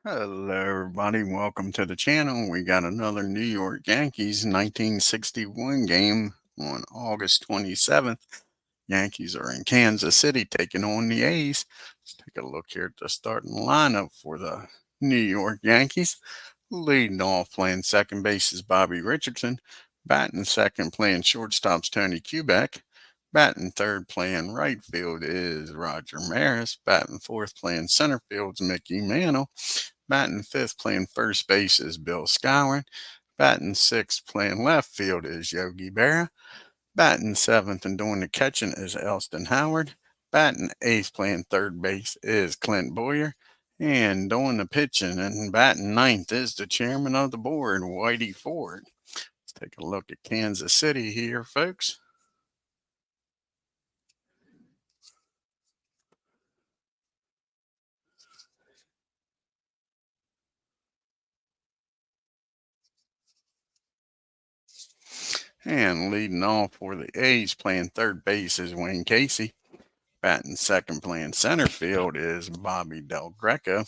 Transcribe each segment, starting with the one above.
Hello, everybody. Welcome to the channel. We got another New York Yankees 1961 game on August 27th. Yankees are in Kansas City taking on the A's. Let's take a look here at the starting lineup for the New York Yankees. Leading off playing second base is Bobby Richardson. Batting second playing shortstop's Tony Kubek. Batting third playing right field is Roger Maris. Batting fourth playing center field is Mickey Mantle. Batting fifth playing first base is Bill Skowron. Batting sixth playing left field is Yogi Berra. Batting seventh and doing the catching is Elston Howard. Batting eighth playing third base is Clint Boyer. And doing the pitching and batting ninth is the chairman of the board, Whitey Ford. Let's take a look at Kansas City here, folks. And leading off for the A's playing third base is Wayne Casey. Batting second playing center field is Bobby Del Greco.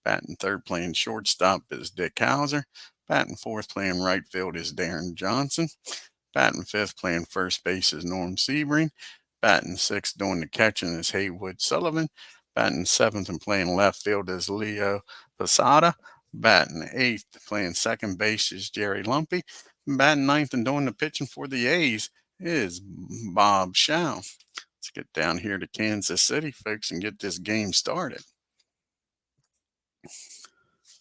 Batting third playing shortstop is Dick Hauser. Batting fourth playing right field is Darren Johnson. Batting fifth playing first base is Norm Sebring. Batting sixth doing the catching is Haywood Sullivan. Batting seventh and playing left field is Leo Posada. Batting eighth playing second base is Jerry Lumpy. Batting ninth and doing the pitching for the A's is Bob Shaw. Let's get down here to Kansas City, folks, and get this game started.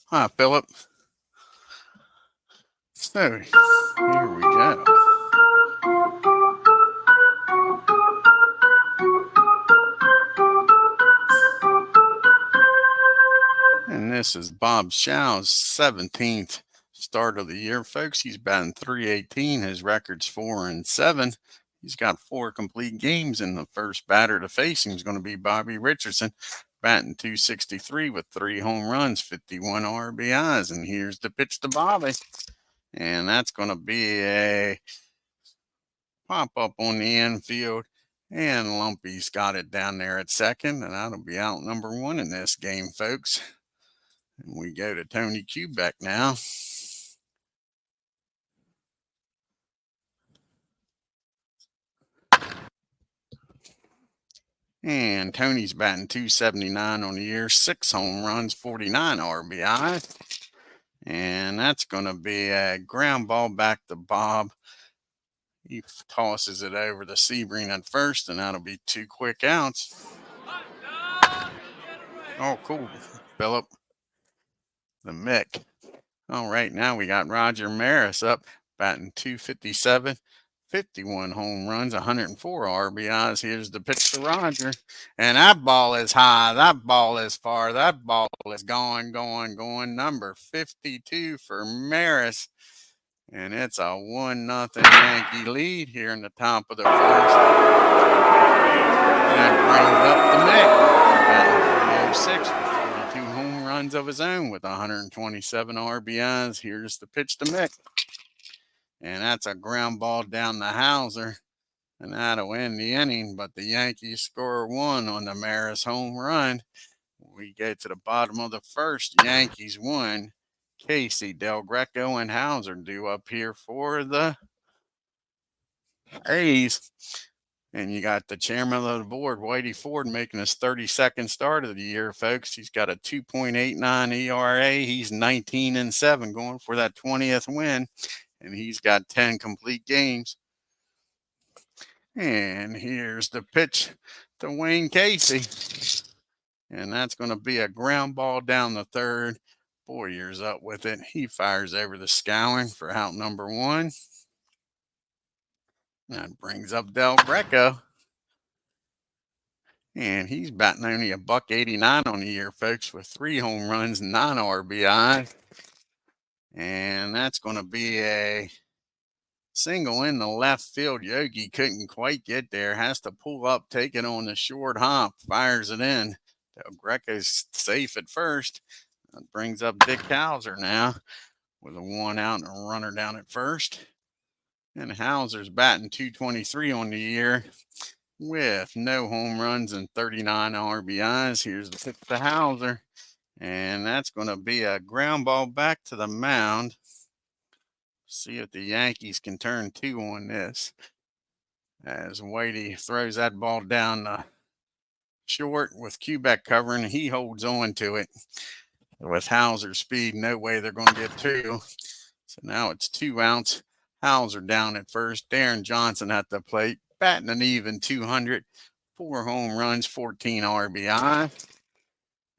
Hi, Philip. So, here we go. And this is Bob Shaw's 17th start of the year, folks. He's batting .318. His record's 4-7. He's got 4 complete games, and the first batter to face him is going to be Bobby Richardson, batting .263 with 3 home runs, 51 RBIs. And here's the pitch to Bobby. And that's going to be a pop up on the infield. And Lumpy's got it down there at second, and that'll be out number 1 in this game, folks. And we go to Tony Kubek now. And Tony's batting .279 on the year, 6 home runs, 49 RBI. And that's going to be a ground ball back to Bob. He tosses it over to Sebring at first, and that'll be 2 quick outs. Oh, cool, Philip. The Mick. All right, now we got Roger Maris up, batting .257. 51 home runs, 104 RBIs. Here's the pitch to Roger. And that ball is high. That ball is far. That ball is going. Number 52 for Maris. And it's a 1-0 Yankee lead here in the top of the first. That brings up the Mick. 306 with 42 home runs of his own with 127 RBIs. Here's the pitch to Mick. And that's a ground ball down the Hauser. And that'll end the inning. But the Yankees score 1 on the Maris home run. We get to the bottom of the first. Yankees 1. Casey, Del Greco, and Hauser due up here for the A's. And you got the chairman of the board, Whitey Ford, making his 32nd start of the year, folks. He's got a 2.89 ERA. He's 19-7, going for that 20th win. And he's got 10 complete games. And here's the pitch to Wayne Casey. And that's going to be a ground ball down the third. Boyer's up with it. He fires over the Skowron for out number 1. That brings up Del Greco. And he's batting only a $189 on the year, folks, with 3 home runs, 9 RBI. And that's going to be a single in the left field. Yogi couldn't quite get there. Has to pull up, take it on the short hop, fires it in. Del Greco's safe at first. That brings up Dick Hauser now with a 1 out and a runner down at first. And Hauser's batting .223 on the year with no home runs and 39 RBIs. Here's the pitch to Hauser. And that's going to be a ground ball back to the mound. See if the Yankees can turn 2 on this. As Whitey throws that ball down the short with Quebec covering, he holds on to it. With Hauser's speed, no way they're going to get 2. So now it's 2 outs. Hauser down at first. Darren Johnson at the plate, batting an even 200. 4 home runs, 14 RBI.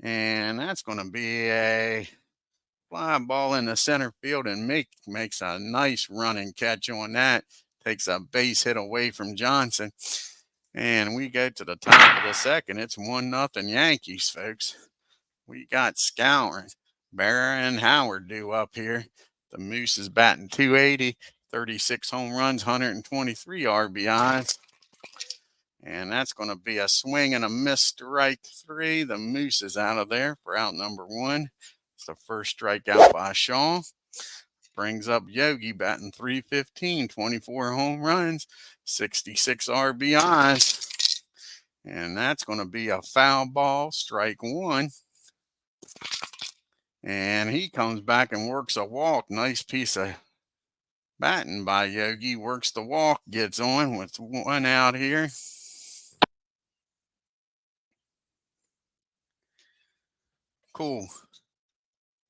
And that's going to be a fly ball in the center field, and makes a nice running catch on that. Takes a base hit away from Johnson. And we go to the top of the second. It's 1-0 Yankees, folks. We got scouring. Barra and Howard due up here. The Moose is batting 280, 36 home runs, 123 RBIs. And that's going to be a swing and a miss, strike 3. The Moose is out of there for out number 1. It's the first strikeout by Shaw. Brings up Yogi batting 315, 24 home runs, 66 RBIs. And that's going to be a foul ball, strike 1. And he comes back and works a walk. Nice piece of batting by Yogi. Works the walk, gets on with 1 out here. Cool.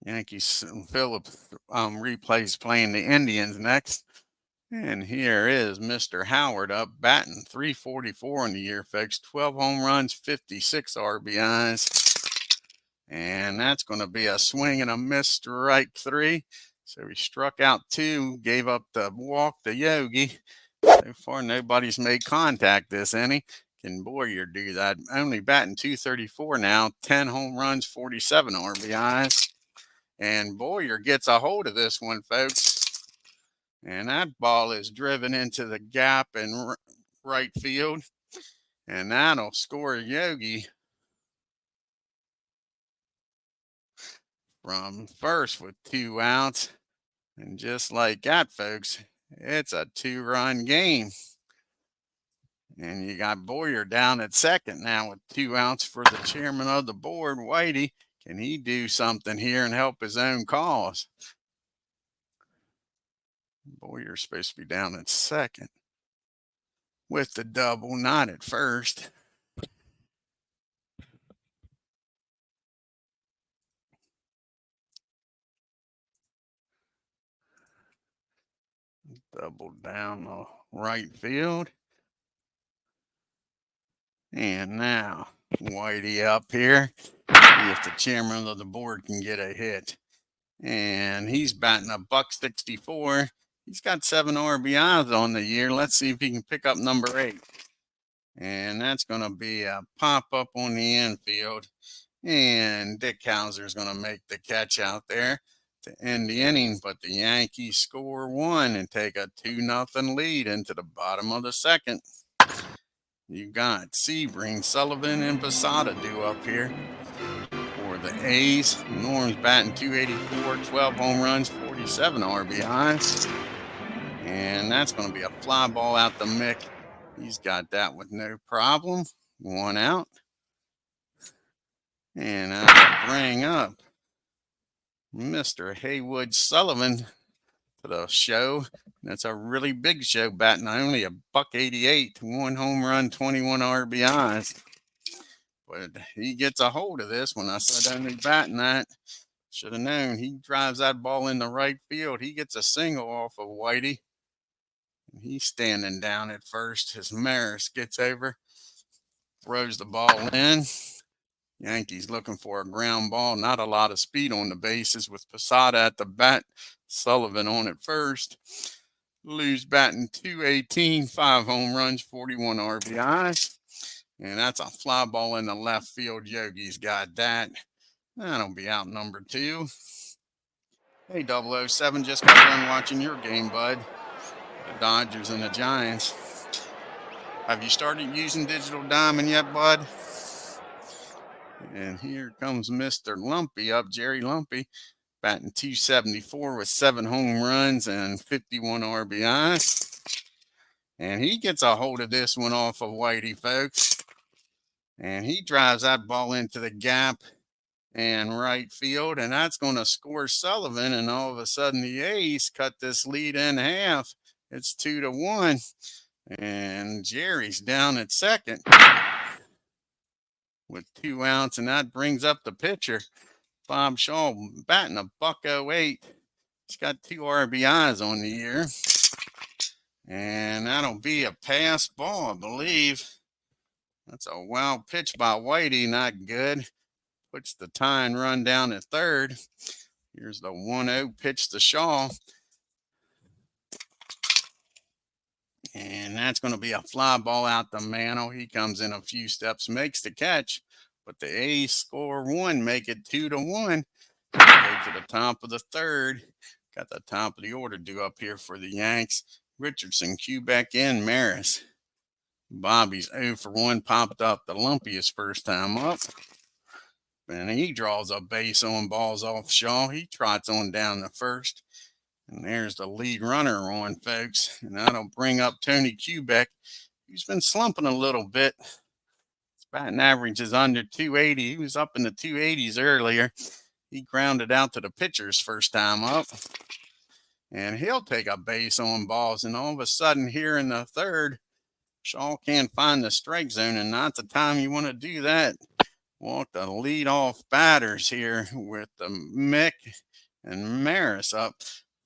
Yankees, Phillip replays playing the Indians next. And here is Mr. Howard up batting 344 in the year, folks. 12 home runs, 56 RBIs. And that's going to be a swing and a miss, strike 3. So he struck out 2, gave up the walk to Yogi. So far, nobody's made contact this inning. Can Boyer do that? Only batting 234 now, 10 home runs, 47 RBIs. And Boyer gets a hold of this one, folks. And that ball is driven into the gap in right field. And that'll score Yogi from first with 2 outs. And just like that, folks, it's a 2-run game. And you got Boyer down at second now with 2 outs for the chairman of the board, Whitey. Can he do something here and help his own cause? Boyer's supposed to be down at second with the double, not at first. Double down the right field. And now Whitey up here. See if the chairman of the board can get a hit. And he's batting a $164. He's got 7 RBIs on the year. Let's see if he can pick up number 8. And that's going to be a pop-up on the infield. And Dick Hauser is going to make the catch out there to end the inning. But the Yankees score 1 and take a 2-0 lead into the bottom of the second. You got Sebring, Sullivan, and Posada due up here for the A's. Norm's batting 284, 12 home runs, 47 RBIs. And that's going to be a fly ball out the Mick. He's got that with no problem. 1 out. And I'll bring up Mr. Haywood Sullivan to the show. That's a really big show, batting only a $188, 1 home run, 21 RBIs. But he gets a hold of this when I said only batting that. Should have known. He drives that ball in the right field. He gets a single off of Whitey. He's standing down at first. His Maris gets over, throws the ball in. Yankees looking for a ground ball. Not a lot of speed on the bases with Posada at the bat. Sullivan on at first. Lou's batting 218, 5 home runs, 41 RBIs. And that's a fly ball in the left field. Yogi's got that. That'll be out number 2. Hey, 007, just got done watching your game, bud. The Dodgers and the Giants. Have you started using Digital Diamond yet, bud? And here comes Mr. Lumpy up, Jerry Lumpy, batting 274 with 7 home runs and 51 RBIs. And he gets a hold of this one off of Whitey, folks. And he drives that ball into the gap and right field, and that's going to score Sullivan. And all of a sudden, the A's cut this lead in half. It's 2-1, and Jerry's down at second with 2 outs, and that brings up the pitcher, Bob Shaw, batting a .108. He's got 2 RBIs on the year, and that'll be a pass ball, I believe. That's a wild pitch by Whitey, not good. Puts the tying run down at third. Here's the 1-0 pitch to Shaw. And that's going to be a fly ball out the mantle. He comes in a few steps, makes the catch. But the A's score 1, make it 2-1. Go to the top of the third. Got the top of the order due up here for the Yanks. Richardson, Quebec, and Maris. Bobby's 0 for 1, popped up the lumpiest first time up. And he draws a base on balls off Shaw. He trots on down the first. And there's the lead runner on, folks. And that'll bring up Tony Quebec, who's been slumping a little bit. His batting average is under 280. He was up in the 280s earlier. He grounded out to the pitcher's first time up. And he'll take a base on balls. And all of a sudden, here in the third, Shaw can't find the strike zone, and not the time you want to do that. Walk the leadoff batters here with the Mick and Maris up.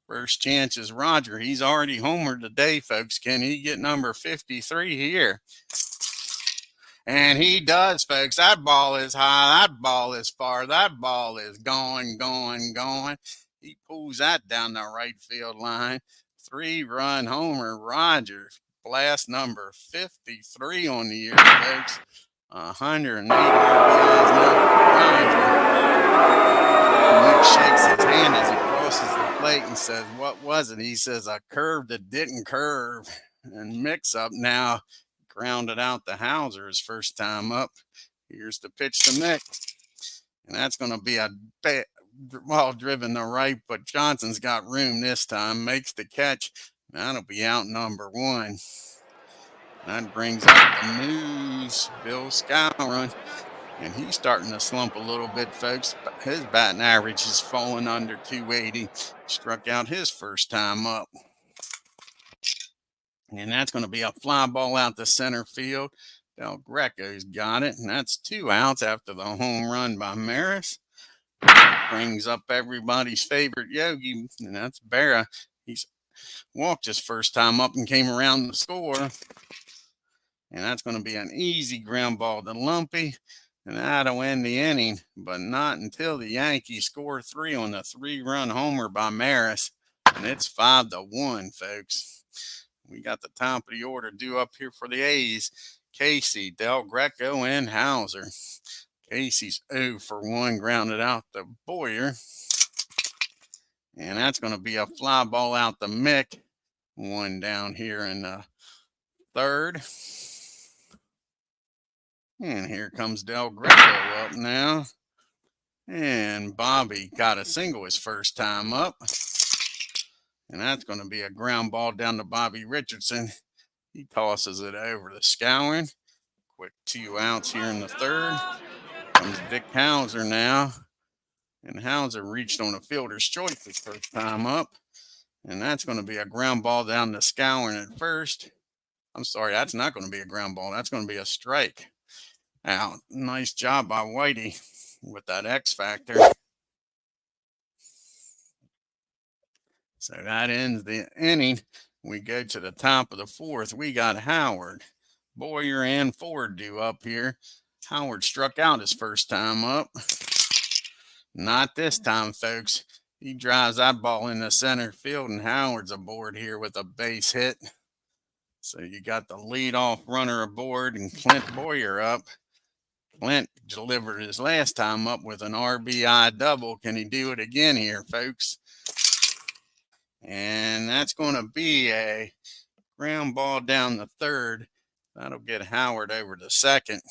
First chance is Roger. He's already homered today, folks. Can he get number 53 here? And he does, folks. That ball is high. That ball is far. That ball is going. He pulls that down the right field line. 3-run homer, Roger. Blast number 53 on the year, folks. 108 RBIs now. Nick shakes his hand as he crosses the plate and says, "What was it?" He says, "A curve that didn't curve." And Mick's up now, grounded out the Hauser his first time up. Here's the pitch to Mick. And that's going to be a ball driven to right, but Johnson's got room this time, makes the catch. That'll be out number 1. That brings up the news, Bill Skowron, and he's starting to slump a little bit, folks. His batting average is falling under 280. Struck out his first time up. And that's going to be a fly ball out to center field. Del Greco's got it, and that's 2 outs after the home run by Maris. Brings up everybody's favorite Yogi, and that's Berra. He's walked his first time up and came around the score. And that's going to be an easy ground ball to Lumpy. And that'll end the inning, but not until the Yankees score 3 on the 3-run homer by Maris. And it's 5-1, folks. We got the top of the order due up here for the A's. Casey, Del Greco, and Hauser. Casey's 0 for 1, grounded out to Boyer. And that's going to be a fly ball out to Mick. 1 down here in the third. And here comes Del Greco up now. And Bobby got a single his first time up. And that's going to be a ground ball down to Bobby Richardson. He tosses it over to Skowron. Quick 2 outs here in the third. Comes Dick Hauser now. And Hauser reached on a fielder's choice his first time up. And that's going to be a ground ball down to Skowron at first. I'm sorry, that's not going to be a ground ball. That's going to be a strike. Now, nice job by Whitey with that X factor. So that ends the inning. We go to the top of the fourth. We got Howard, Boyer, and Ford due up here. Howard struck out his first time up. Not this time, folks. He drives that ball in the center field, and Howard's aboard here with a base hit. So you got the leadoff runner aboard and Clint Boyer up. Clint delivered his last time up with an RBI double. Can he do it again here, folks? And that's going to be a ground ball down the third. That'll get Howard over to second.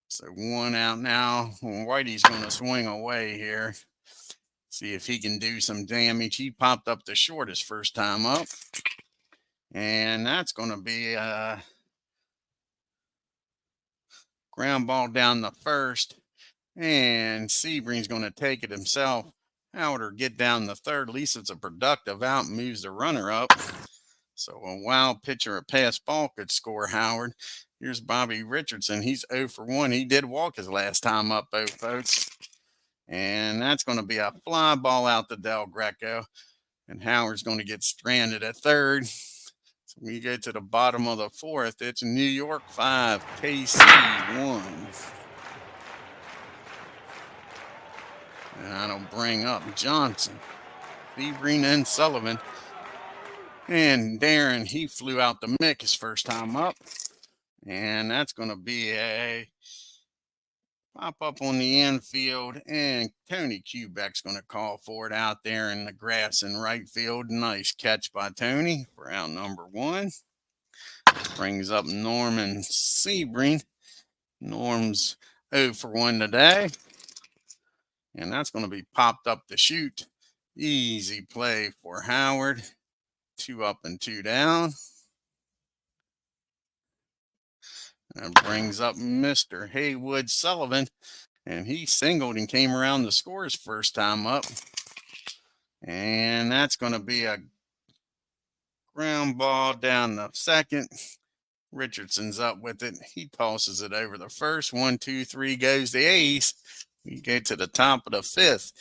So 1 out now. Whitey's going to swing away here. See if he can do some damage. He popped up the short his first time up. And that's going to be a ground ball down the first. And Sebring's going to take it himself. Howard will get down the third. At least it's a productive out, moves the runner up. So a wild pitcher, a pass ball could score Howard. Here's Bobby Richardson. He's 0 for 1. He did walk his last time up, though, folks. And that's going to be a fly ball out to Del Greco. And Howard's going to get stranded at third. So we go to the bottom of the fourth. It's New York 5, KC 1. And that'll bring up Johnson, Sebring, and Sullivan. And Darren, he flew out the mic his first time up. And that's going to be a pop up on the infield. And Tony Kubek's going to call for it out there in the grass in right field. Nice catch by Tony for out number 1. Brings up Norman Sebring. Norm's 0 for 1 today. And that's going to be popped up to shoot. Easy play for Howard. 2 up and 2 down. That brings up Mr. Haywood Sullivan. And he singled and came around to score his first time up. And that's going to be a ground ball down the second. Richardson's up with it. He tosses it over the first. 1, 2, 3 goes the ace. We get to the top of the fifth.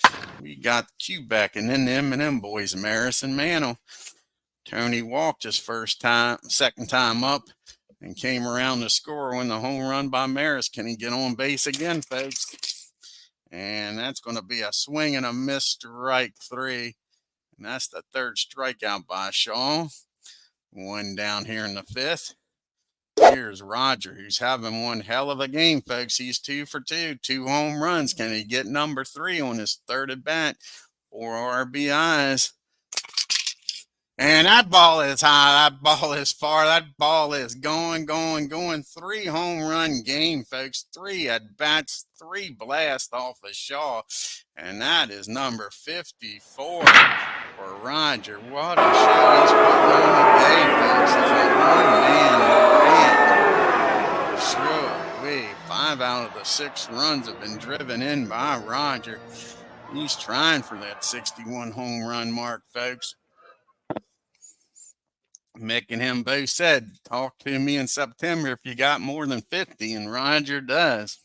We got Kubek and then the M&M boys, Maris and Mantle. Tony walked his second time up and came around to score when the home run by Maris. Can he get on base again, folks? And that's going to be a swing and a miss, strike 3. And that's the third strikeout by Shaw. 1 down here in the fifth. Here's Roger, who's having one hell of a game, folks. He's 2 for 2, 2 home runs. Can he get number 3 on his third at bat? 4 RBIs. And that ball is high. That ball is far. That ball is going. 3 home run game, folks. 3 at bats, 3 blast off of Shaw. And that is number 54 for Roger. What a show he's putting on today, folks. It's a one-man band. Sure, 5 out of the 6 runs have been driven in by Roger. He's trying for that 61 home run mark, folks. Mick and him both said, talk to me in September if you got more than 50, and Roger does.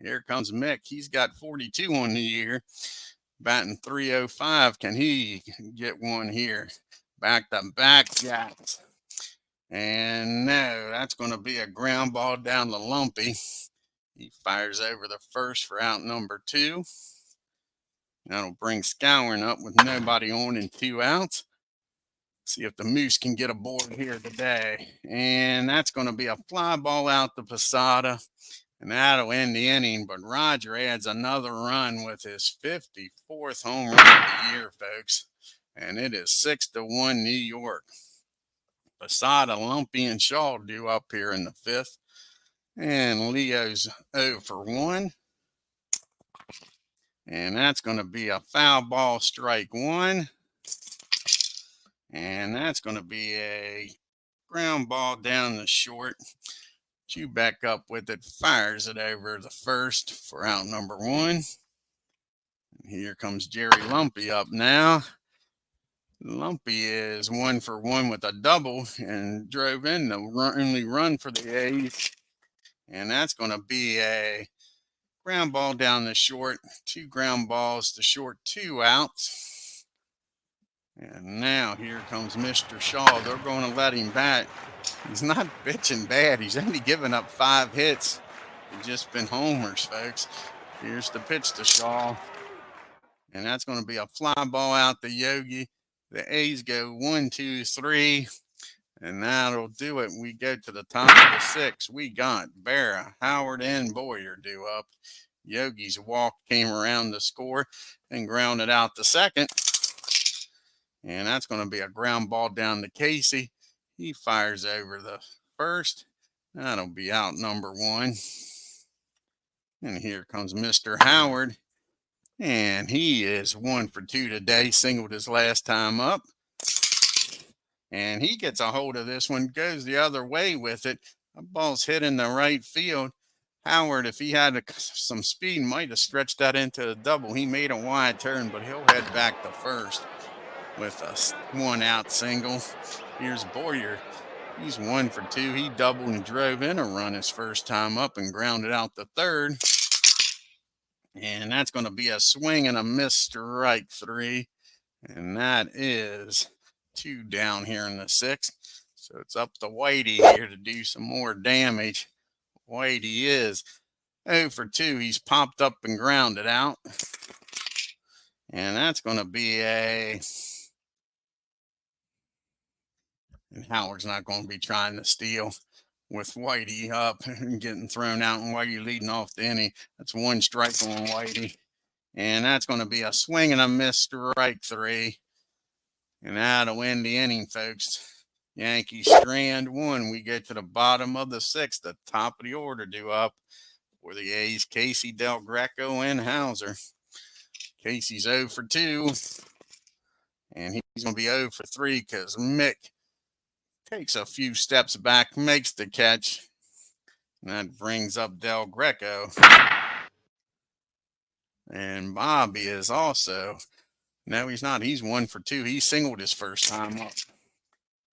Here comes Mick. He's got 42 on the year, batting .305. Can he get one here? Back-to-back jacks. And no, that's going to be a ground ball down to Lumpy. He fires over the first for out number 2. That'll bring Scouring up with nobody on and 2 outs. See if the Moose can get aboard here today. And that's going to be a fly ball out to Posada. And that'll end the inning. But Roger adds another run with his 54th home run of the year, folks. And it is 6-1 New York. Posada, Lumpy, and Shaw due up here in the 5th. And Leo's 0 for 1. And that's going to be a foul ball, strike 1. And that's going to be a ground ball down the short. Chew back up with it, fires it over the first for out number 1. And here comes Jerry Lumpy up now. Lumpy is 1 for 1 with a double and drove in the only run for the A's. And that's going to be a ground ball down the short. 2 ground balls to short, 2 outs. And now here comes Mr. Shaw. They're going to let him bat. He's not pitching bad. He's only given up 5 hits. He's just been homers, folks. Here's the pitch to Shaw. And that's going to be a fly ball out to Yogi. The A's go 1, 2, 3. And that'll do it. We go to the top of the 6. We got Barra, Howard, and Boyer due up. Yogi's walk came around to score and grounded out the second. And that's going to be a ground ball down to Casey. He fires over the first. That'll be out number 1. And here comes Mr. Howard. And he is 1 for 2 today. Singled his last time up. And he gets a hold of this one. Goes the other way with it. The ball's hit in the right field. Howard, if he had some speed, might have stretched that into a double. He made a wide turn, but he'll head back to first with a 1-out single. Here's Boyer. He's 1 for 2. He doubled and drove in a run his first time up and grounded out the third. And that's going to be a swing and a miss, strike 3. And that is 2 down here in the 6th. So it's up to Whitey here to do some more damage. Whitey is 0 for 2. He's popped up and grounded out. And that's going to be a... And Howard's not going to be trying to steal with Whitey up and getting thrown out and Whitey leading off the inning. That's 1 strike on Whitey. And that's going to be a swing and a miss, strike 3. And that'll end the inning, folks. Yankees strand 1. We get to the bottom of the 6th, the top of the order due up for the A's, Casey, Del Greco, and Hauser. Casey's 0 for 2. And he's going to be 0 for 3 because Mick takes a few steps back, makes the catch. And that brings up Del Greco. And Bobby is also, no, he's not. He's 1 for 2. He singled his first time up.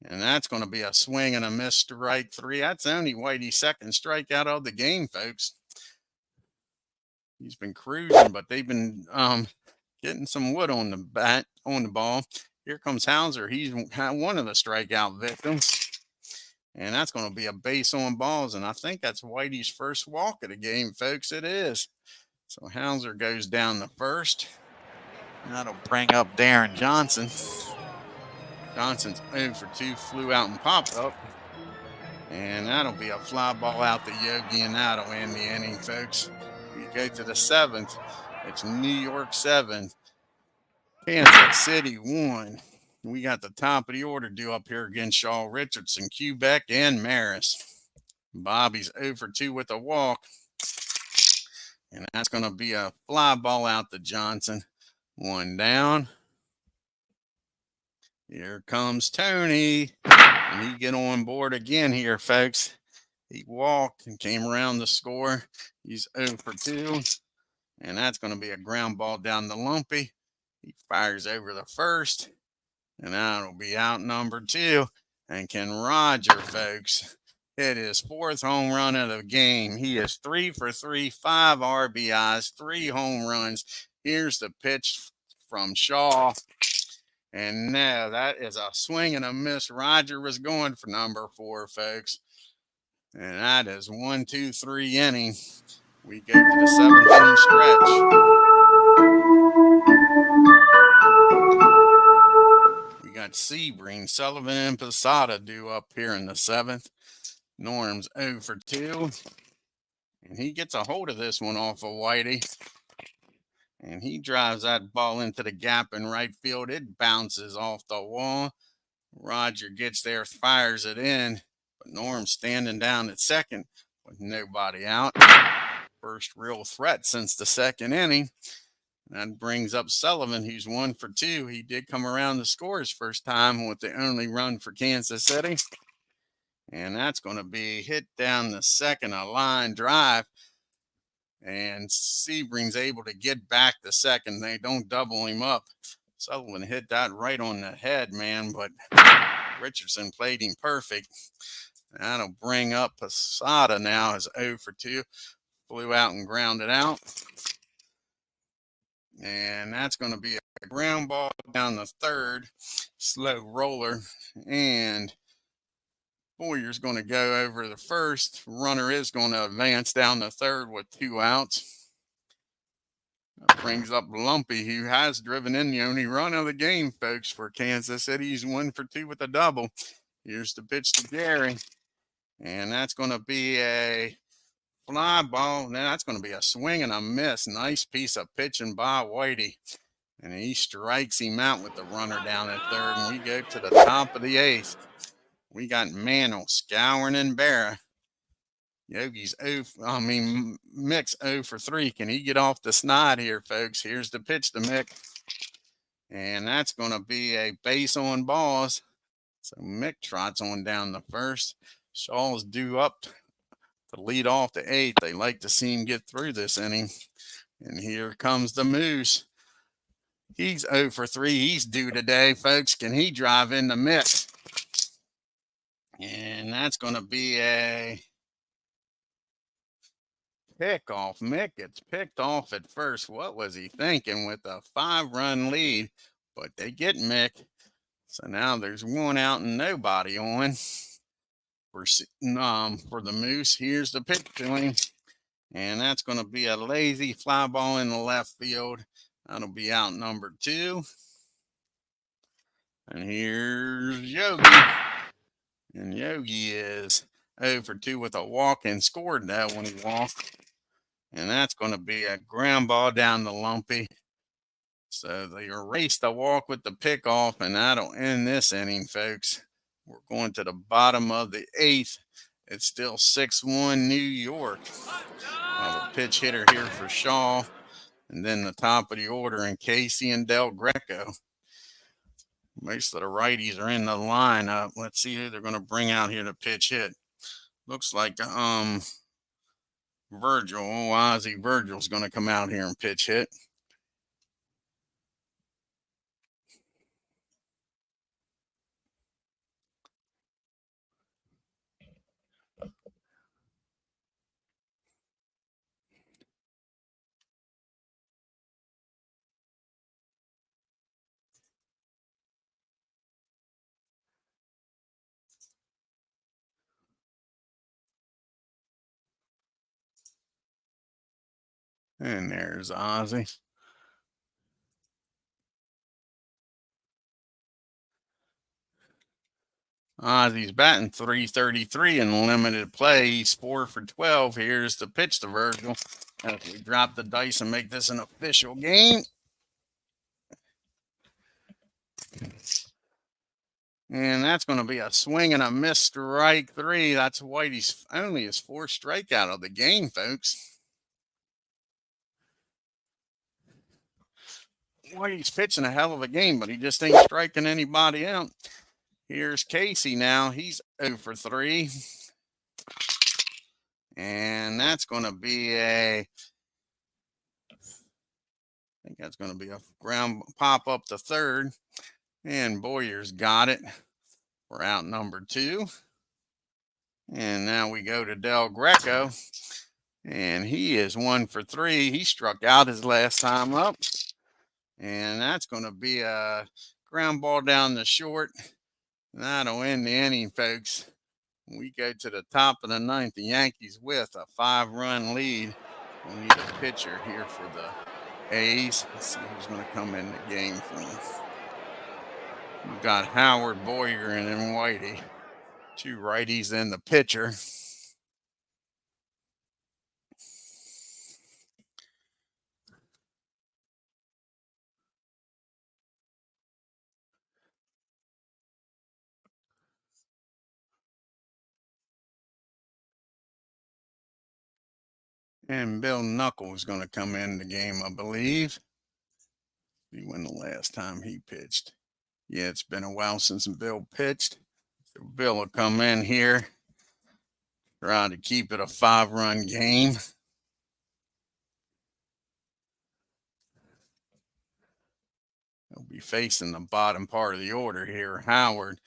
And that's going to be a swing and a miss, strike 3. That's only Whitey's 2nd strikeout of the game, folks. He's been cruising, but they've been getting some wood on the ball. Here comes Hauser. He's one of the strikeout victims. And that's going to be a base on balls. And I think that's Whitey's first walk of the game, folks. It is. So Hauser goes down the first. That'll bring up Darren Johnson. Johnson's 0 for 2, flew out and popped up. And that'll be a fly ball out to Yogi, and that'll end the inning, folks. We go to the 7th. It's New York 7, Kansas City 1. We got the top of the order due up here against Shaw, Richardson, Quebec, and Maris. Bobby's 0 for 2 with a walk. And that's going to be a fly ball out to Johnson. 1 down. Here comes Tony. And he get on board again here, folks. He walked and came around the score. He's 0 for 2. And that's going to be a ground ball down the Lumpy. He fires over the first. And that'll be out number 2. And can Roger, folks, hit his 4th home run of the game. He is 3 for 3, 5 RBIs, 3 home runs. Here's the pitch from Shaw. And no, that is a swing and a miss. Roger was going for number 4, folks. And that is 1, 2, 3 inning. We go to the 7th inning stretch. We got Sebring, Sullivan, and Posada due up here in the 7th. Norm's 0 for 2. And he gets a hold of this one off of Whitey. And he drives that ball into the gap in right field. It bounces off the wall. Roger gets there, fires it in. But Norm's standing down at second with nobody out. First real threat since the 2nd inning. That brings up Sullivan, who's 1 for 2. He did come around to score his first time with the only run for Kansas City. And that's going to be hit down the second, a line drive. And Sebring's able to get back the second. They don't double him up. Sullivan hit that right on the head, man, but Richardson played him perfect. That'll bring up Posada now as 0 for 2. Flew out and grounded out. And that's going to be a ground ball down the 3rd. Slow roller. And Boyer's going to go over the 1st. Runner is going to advance down the 3rd with 2 outs. That brings up Lumpy, who has driven in the only run of the game, folks, for Kansas City. He's 1 for 2 with a double. Here's the pitch to Gary. And that's going to be a fly ball. Now that's going to be a swing and a miss. Nice piece of pitching by Whitey. And he strikes him out with the runner down at 3rd. And we go to the top of the 8th. We got Mantle, Scourin, and Barra. Yogi's Mick's 0 for 3. Can he get off the snide here, folks? Here's the pitch to Mick. And that's going to be a base on balls. So Mick trots on down the 1st. Shaw's due up to lead off the 8th. They like to see him get through this inning. And here comes the Moose. He's 0 for 3. He's due today, folks. Can he drive in the miss? And that's going to be a pickoff. Mick gets picked off at first. What was he thinking with a 5-run lead? But they get Mick. So now there's 1 out and nobody on. For the Moose, here's the pitch to him. And that's going to be a lazy fly ball in the left field. That'll be out number 2. And here's Yogi. And Yogi is 0 for 2 with a walk and scored that when he walked. And that's going to be a ground ball down the Lumpy. So they erased the walk with the pickoff, and that'll end this inning, folks. We're going to the bottom of the 8th. It's still 6-1 New York. We'll have a pitch hitter here for Shaw. And then the top of the order in Casey and Del Greco. Most of the righties are in the lineup. Let's see who they're going to bring out here to pitch hit. Looks like Virgil. Ozzie Virgil's going to come out here and pitch hit. And there's Ozzie. Ozzie's batting .333 in limited play. He's 4 for 12. Here's the pitch to Virgil. As we drop the dice and make this an official game. And that's going to be a swing and a miss, strike 3. That's Whitey's only his 4th strikeout of the game, folks. Whitey's pitching a hell of a game, but he just ain't striking anybody out. Here's Casey now. He's 0 for 3. And that's going to be I think that's going to be a ground pop up to third. And Boyer's got it. We're out number 2. And now we go to Del Greco. And he is 1 for 3. He struck out his last time up. And that's going to be a ground ball down the short. That'll end the inning, folks. We go to the top of the 9th. The Yankees with a 5-run lead. We need a pitcher here for the A's. Let's see who's going to come in the game for them. We've got Howard, Boyer, and then Whitey. 2 righties and the pitcher. And Bill Knuckles is going to come in the game, I believe. See when the last time he pitched. Yeah, it's been a while since Bill pitched. So Bill will come in here, try to keep it a 5-run game. He'll be facing the bottom part of the order here. Howard,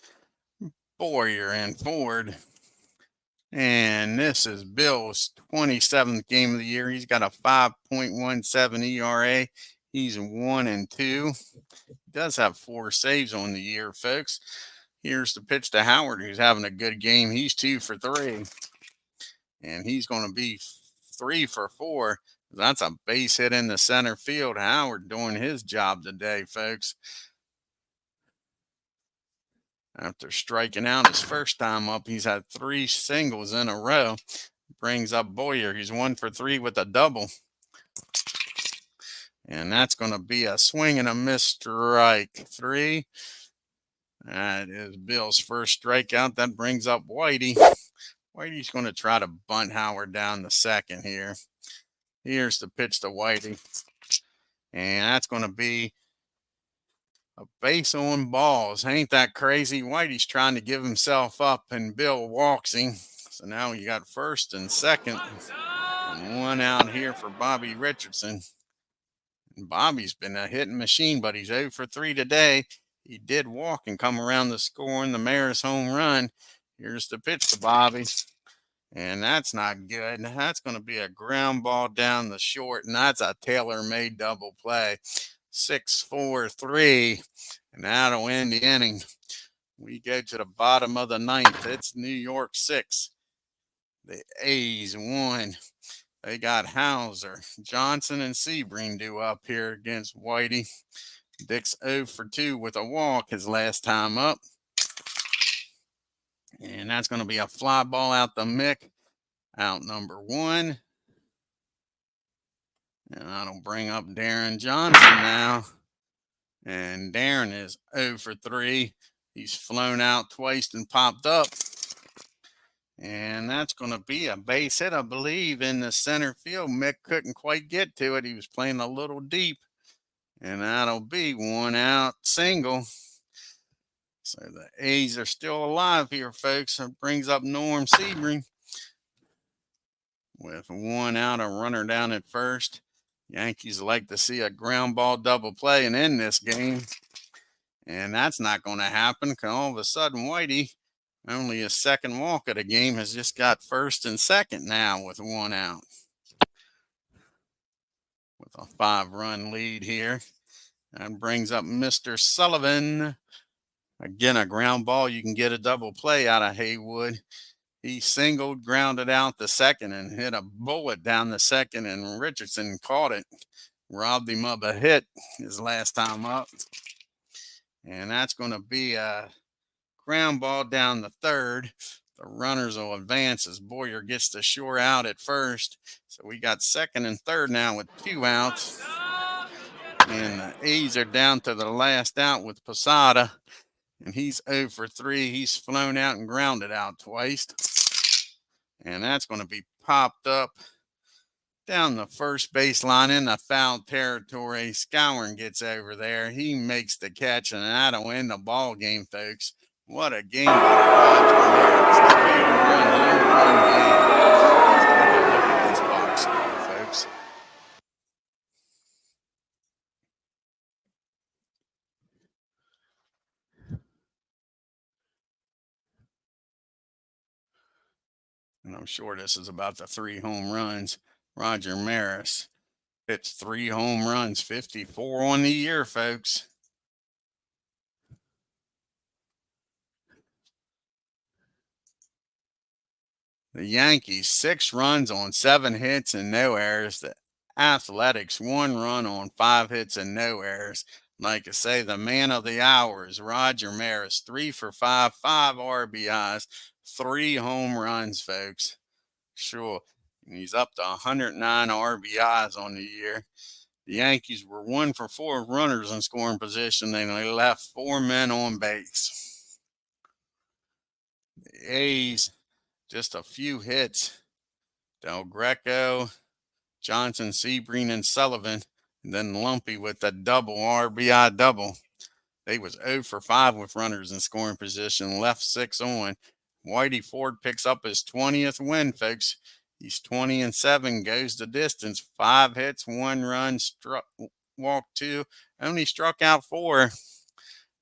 Boyer, and Ford. And this is Bill's 27th game of the year. He's got a 5.17 ERA. He's 1 and 2. He does have 4 saves on the year, folks. Here's the pitch to Howard, who's having a good game. He's 2 for 3. And he's going to be 3 for 4. That's a base hit in the center field. Howard doing his job today, folks. After striking out his first time up, he's had 3 singles in a row. Brings up Boyer. He's 1 for 3 with a double. And that's going to be a swing and a miss, strike 3. That is Bill's first strikeout. That brings up Whitey. Whitey's going to try to bunt Howard down the second here. Here's the pitch to Whitey. And that's going to be a base on balls. Ain't that crazy? Whitey's trying to give himself up, and Bill walks him. So now you got first and second, and one out here for Bobby Richardson. And Bobby's been a hitting machine, but he's 0 for 3 today. He did walk and come around to score in the Maris home run. Here's the pitch to Bobby. And that's not good. That's going to be a ground ball down the short, and that's a tailor-made double play. 6-4-3, and that'll end the inning. We go to the bottom of the ninth. It's New York 6. The A's 1. They got Hauser, Johnson, and Sebring due up here against Whitey. Dick's 0 for 2 with a walk his last time up. And that's going to be a fly ball out the mic. Out number 1. And that'll bring up Darren Johnson now. And Darren is 0 for 3. He's flown out twice and popped up. And that's going to be a base hit, I believe, in the center field. Mick couldn't quite get to it. He was playing a little deep. And that'll be one out single. So the A's are still alive here, folks. It brings up Norm Sebring. With one out, a runner down at first. Yankees like to see a ground ball double play and end this game. And that's not going to happen because all of a sudden Whitey, only his second walk of the game, has just got first and second now with one out. With a 5-run lead here. That brings up Mr. Sullivan. Again, a ground ball. You can get a double play out of Haywood. He singled, grounded out the second, and hit a bullet down the second, and Richardson caught it. Robbed him of a hit his last time up. And that's going to be a ground ball down the third. The runners will advance as Boyer gets the shore out at first. So we got second and third now with 2 outs. And the A's are down to the last out with Posada. And he's 0 for 3. He's flown out and grounded out twice. And that's going to be popped up down the first baseline in the foul territory. Scourin gets over there. He makes the catch, and that'll end the ball game, folks. What a game by Roger Maris. 3-run home run game. Let's take a look at this box score, folks. And I'm sure this is about the 3 home runs. Roger Maris hits 3 home runs, 54 on the year, folks. The Yankees, 6 runs on 7 hits and no errors. The Athletics, 1 run on 5 hits and no errors. Like I say, the man of the hour is Roger Maris, 3 for 5, 5 RBIs, 3 home runs, folks. Sure. And he's up to 109 RBIs on the year. The Yankees were 1 for 4 runners in scoring position, and they left 4 men on base. The A's, just a few hits. Del Greco, Johnson, Sebring, and Sullivan, and then Lumpy with a double RBI double. They was 0 for 5 with runners in scoring position, left 6 on. Whitey Ford picks up his 20th win, folks. He's 20-7, goes the distance. 5 hits, 1 run, walked 2, only struck out 4.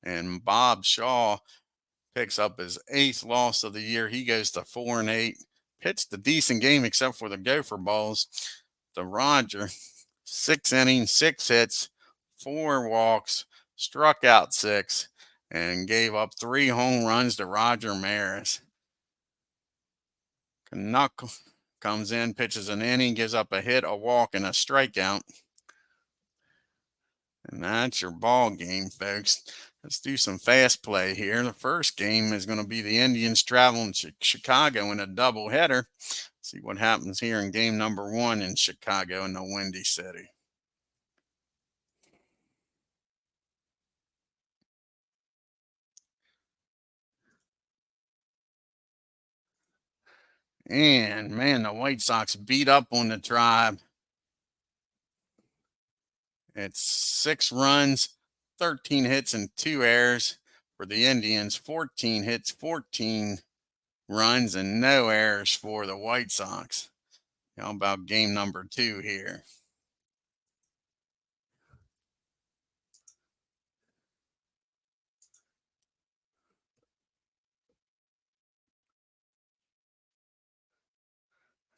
And Bob Shaw picks up his 8th loss of the year. He goes to 4-8. Pitched a decent game except for the gopher balls. The Roger, 6 innings, 6 hits, 4 walks, struck out 6, and gave up 3 home runs to Roger Maris. Canuck comes in, pitches an inning, gives up a hit, a walk, and a strikeout. And that's your ball game, folks. Let's do some fast play here. The first game is going to be the Indians traveling to Chicago in a doubleheader. See what happens here in game number 1 in Chicago in the Windy City. And, man, the White Sox beat up on the Tribe. It's 6 runs, 13 hits, and 2 errors for the Indians. 14 hits, 14 runs and no errors for the White Sox. How about game number 2 here?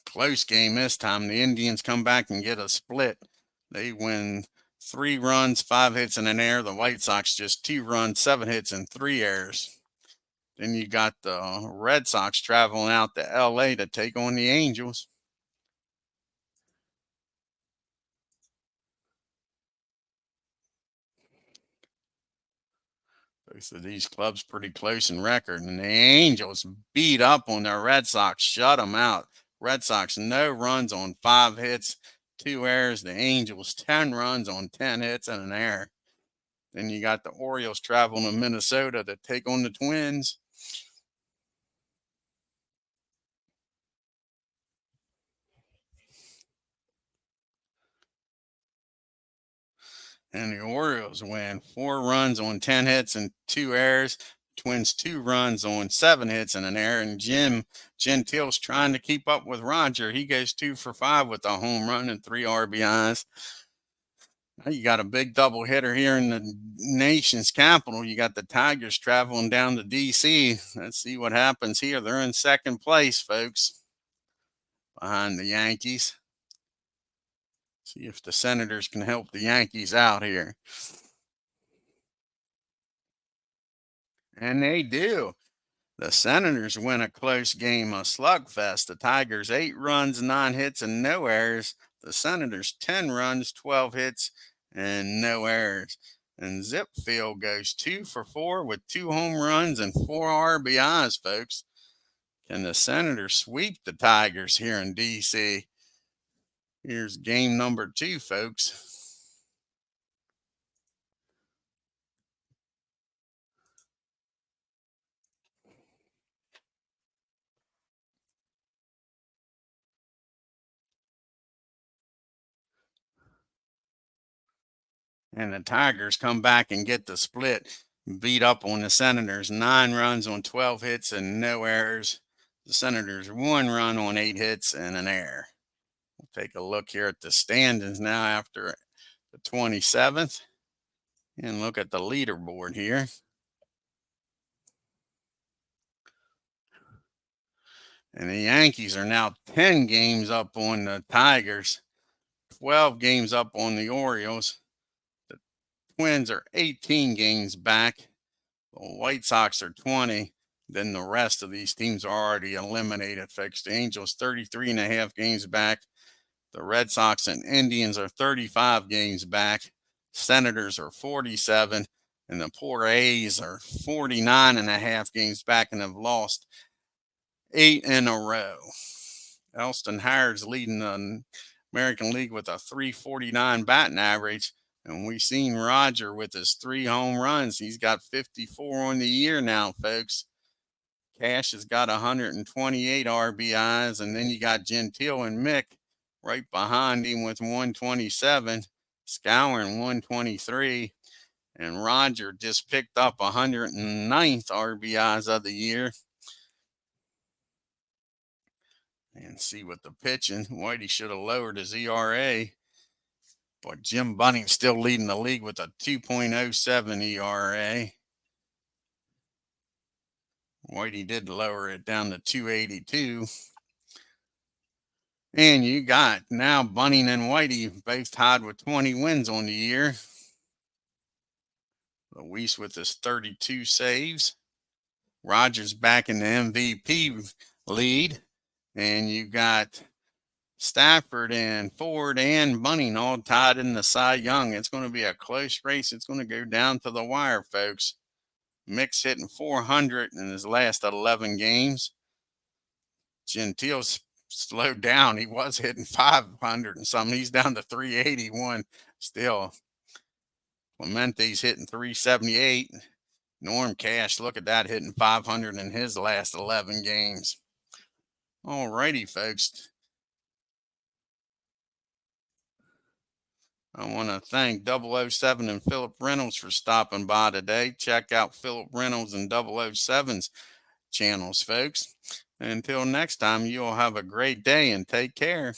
Close game this time. The Indians come back and get a split. They win 3 runs, 5 hits, and an error. The White Sox just 2 runs, 7 hits, and 3 errors. Then you got the Red Sox traveling out to LA to take on the Angels. Both of these clubs pretty close in record, and the Angels beat up on the Red Sox, shut them out. Red Sox, no runs on 5 hits, 2 errors. The Angels, 10 runs on 10 hits and an error. Then you got the Orioles traveling to Minnesota to take on the Twins. And the Orioles win 4 runs on 10 hits and 2 errors. Twins 2 runs on 7 hits and an error. And Jim Gentile's trying to keep up with Roger. He goes 2 for 5 with a home run and 3 RBIs. Now you got a big double hitter here in the nation's capital. You got the Tigers traveling down to D.C. Let's see what happens here. They're in second place, folks, behind the Yankees. See if the Senators can help the Yankees out here. And they do. The Senators win a close game, a slugfest. The Tigers 8 runs, 9 hits, and no errors. The Senators 10 runs, 12 hits, and no errors. And Zipfield goes 2 for 4 with 2 home runs and 4 RBIs, folks. Can the Senators sweep the Tigers here in D.C.? Here's game number 2, folks. And the Tigers come back and get the split, beat up on the Senators. 9 runs on 12 hits and no errors. The Senators 1 run on 8 hits and an error. We'll take a look here at the standings now after the 27th and look at the leaderboard here. And the Yankees are now 10 games up on the Tigers, 12 games up on the Orioles. The Twins are 18 games back. The White Sox are 20. Then the rest of these teams are already eliminated, folks. The Angels 33 and a half games back. The Red Sox and Indians are 35 games back. Senators are 47. And the poor A's are 49 and a half games back and have lost 8 in a row. Elston Howard's leading the American League with a 349 batting average. And we've seen Roger with his 3 home runs. He's got 54 on the year now, folks. Cash has got 128 RBIs. And then you got Gentile and Mick right behind him with 127. Scourin 123. And Roger just picked up 109th RBIs of the year. And see what the pitching. Whitey should have lowered his ERA. But Jim Bunning's still leading the league with a 2.07 ERA. Whitey did lower it down to 282. And you got now Bunning and Whitey both tied with 20 wins on the year. Luis with his 32 saves. Rogers back in the MVP lead. And you got Stafford and Ford and Bunning all tied in the Cy Young. It's going to be a close race. It's going to go down to the wire, folks. Mick's hitting 400 in his last 11 games. Gentile's slowed down. He was hitting 500 and something. He's down to 381 still. Clemente's hitting 378. Norm Cash, look at that, hitting 500 in his last 11 games. All righty, folks. I want to thank 007 and Philip Reynolds for stopping by today. Check out Philip Reynolds and 007's channels, folks. Until next time, you all have a great day and take care.